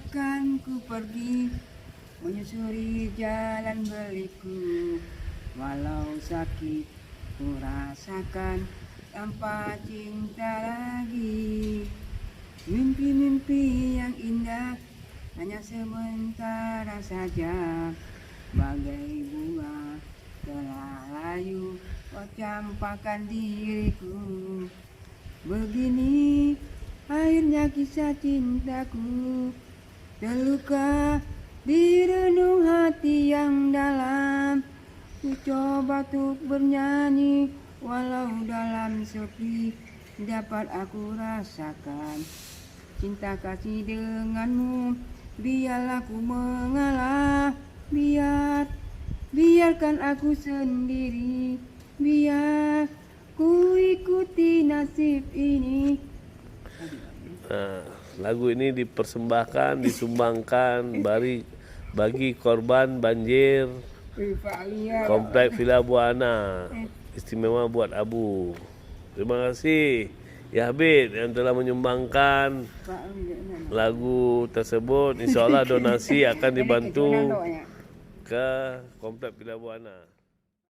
Akan ku pergi menyusuri jalan berliku, walau sakit ku rasakan tanpa cinta lagi. Mimpi-mimpi yang indah hanya sementara saja, bagai bunga telah layu kau campakkan diriku. Begini akhirnya kisah cintaku, terluka di renung hati yang dalam. Ku coba untuk bernyanyi walau dalam sepi, dapat aku rasakan cinta kasih denganmu. Biarlah ku mengalah, biarkan aku sendiri, biar ku ikuti nasib ini. Nah, lagu ini disumbangkan bagi korban banjir Komplek Villa Buana, istimewa buat Abu. Terima kasih Ya Habib yang telah menyumbangkan lagu tersebut. InsyaAllah donasi akan dibantu ke Komplek Villa Buana.